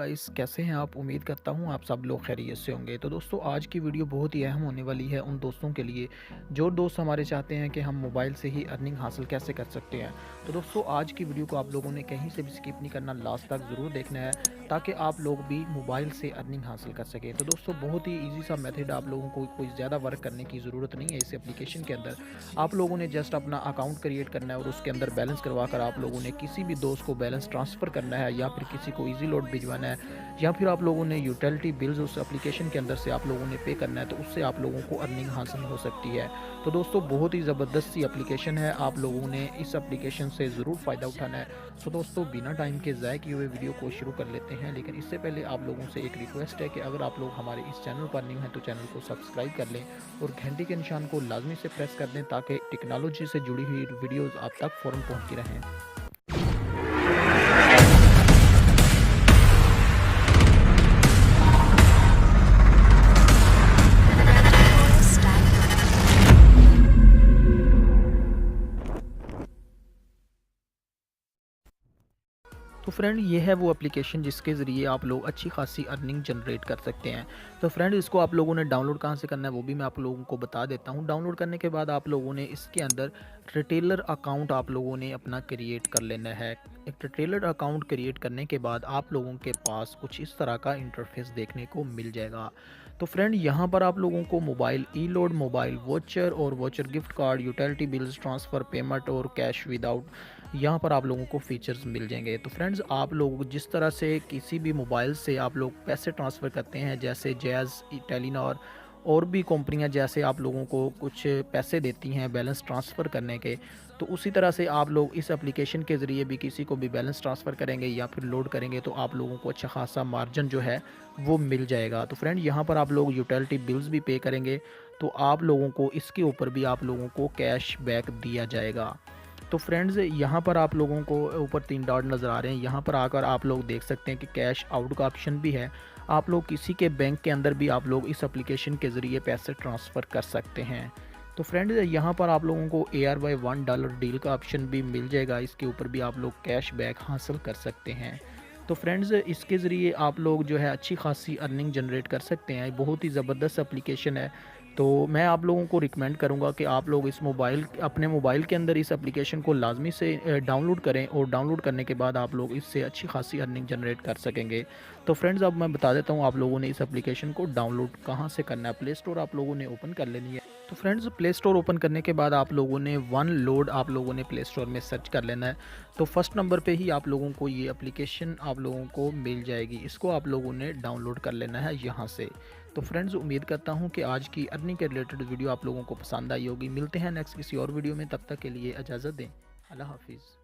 Guys, कैसे हैं आप? उम्मीद करता हूँ आप सब लोग खैरियत से होंगे। तो दोस्तों, आज की वीडियो बहुत ही अहम होने वाली है उन दोस्तों के लिए जो दोस्त हमारे चाहते हैं कि हम मोबाइल से ही अर्निंग हासिल कैसे कर सकते हैं। तो दोस्तों, आज की वीडियो को आप लोगों ने कहीं से भी स्किप नहीं करना, लास्ट तक ज़रूर देखना है ताकि आप लोग भी मोबाइल से अर्निंग हासिल कर सकें। तो दोस्तों, बहुत ही ईजी सा मेथड, आप लोगों को कोई ज़्यादा वर्क करने की ज़रूरत नहीं है। इस एप्लीकेशन के अंदर आप लोगों ने जस्ट अपना अकाउंट क्रिएट करना है और उसके अंदर बैलेंस करवा कर आप लोगों ने किसी भी दोस्त को बैलेंस ट्रांसफ़र करना है या फिर किसी को ईजी लोड भिजवाना है या फिर आप लोगों ने यूटिलिटी बिल्स उस एप्लीकेशन के अंदर से आप लोगों ने पे करना है, तो उससे आप लोगों को अर्निंग हासिल हो सकती है। तो दोस्तों, बहुत ही ज़बरदस्त सी एप्लीकेशन है, आप लोगों ने इस एप्लीकेशन से ज़रूर फ़ायदा उठाना है। तो दोस्तों, बिना टाइम के ज़ाय किए हुए वीडियो को शुरू कर लेते हैं, लेकिन इससे पहले आप लोगों से एक रिक्वेस्ट है कि अगर आप लोग हमारे इस चैनल पर न्यू हैं तो चैनल को सब्सक्राइब कर लें और घंटी के निशान को लाजमी से प्रेस कर दें ताकि टेक्नोलॉजी से जुड़ी हुई वीडियोज़ आप तक फ़ौरन पहुँचती रहें। तो फ्रेंड, ये है वो एप्लीकेशन जिसके ज़रिए आप लोग अच्छी खासी अर्निंग जनरेट कर सकते हैं। तो फ्रेंड, इसको आप लोगों ने डाउनलोड कहाँ से करना है वो भी मैं आप लोगों को बता देता हूँ। डाउनलोड करने के बाद आप लोगों ने इसके अंदर रिटेलर अकाउंट आप लोगों ने अपना क्रिएट कर लेना है। एक रिटेलर अकाउंट क्रिएट करने के बाद आप लोगों के पास कुछ इस तरह का इंटरफेस देखने को मिल जाएगा। तो फ्रेंड, यहाँ पर आप लोगों को मोबाइल ई लोड, मोबाइल वोचर और voucher gift card, utility bills, transfer, payment और कैश विदाउट, यहाँ पर आप लोगों को फीचर्स मिल जाएंगे। तो फ्रेंड्स, आप लोग जिस तरह से किसी भी मोबाइल से आप लोग पैसे ट्रांसफ़र करते हैं, जैसे जैज़, टेलीनॉर और भी कंपनियां जैसे आप लोगों को कुछ पैसे देती हैं बैलेंस ट्रांसफ़र करने के, तो उसी तरह से आप लोग इस एप्लीकेशन के ज़रिए भी किसी को भी बैलेंस ट्रांसफ़र करेंगे या फिर लोड करेंगे तो आप लोगों को अच्छा खासा मार्जिन जो है वो मिल जाएगा। तो फ्रेंड, यहाँ पर आप लोग यूटिलिटी बिल्स भी पे करेंगे तो आप लोगों को इसके ऊपर भी आप लोगों को कैश बैक दिया जाएगा। तो फ्रेंड्स, यहाँ पर आप लोगों को ऊपर 3 डॉट नज़र आ रहे हैं, यहाँ पर आकर आप लोग देख सकते हैं कि कैश आउट का ऑप्शन भी है। आप लोग किसी के बैंक के अंदर भी आप लोग इस एप्लीकेशन के ज़रिए पैसे ट्रांसफ़र कर सकते हैं। तो फ्रेंड्स, यहाँ पर आप लोगों को ARY $1 डील का ऑप्शन भी मिल जाएगा, इसके ऊपर भी आप लोग कैश बैक हासिल कर सकते हैं। तो फ्रेंड्स, इसके ज़रिए आप लोग जो है अच्छी खासी अर्निंग जनरेट कर सकते हैं। बहुत ही ज़बरदस्त एप्लीकेशन है। तो मैं आप लोगों को रिकमेंड करूंगा कि आप लोग इस अपने मोबाइल के अंदर इस एप्लीकेशन को लाजमी से डाउनलोड करें और डाउनलोड करने के बाद आप लोग इससे अच्छी खासी अर्निंग जनरेट कर सकेंगे। तो फ्रेंड्स, अब मैं बता देता हूं आप लोगों ने इस एप्लीकेशन को डाउनलोड कहां से करना है। प्ले स्टोर आप लोगों ने ओपन कर लेनी है। तो फ्रेंड्स, प्ले स्टोर ओपन करने के बाद आप लोगों ने वन लोड आप लोगों ने प्ले स्टोर में सर्च कर लेना है। तो फर्स्ट नंबर पे ही आप लोगों को ये एप्लीकेशन आप लोगों को मिल जाएगी, इसको आप लोगों ने डाउनलोड कर लेना है यहाँ से। तो फ्रेंड्स, उम्मीद करता हूँ कि आज की अर्निंग के रिलेटेड वीडियो आप लोगों को पसंद आई होगी। मिलते हैं नेक्स्ट किसी और वीडियो में, तब तक के लिए इजाज़त दें। अल्लाह हाफिज़।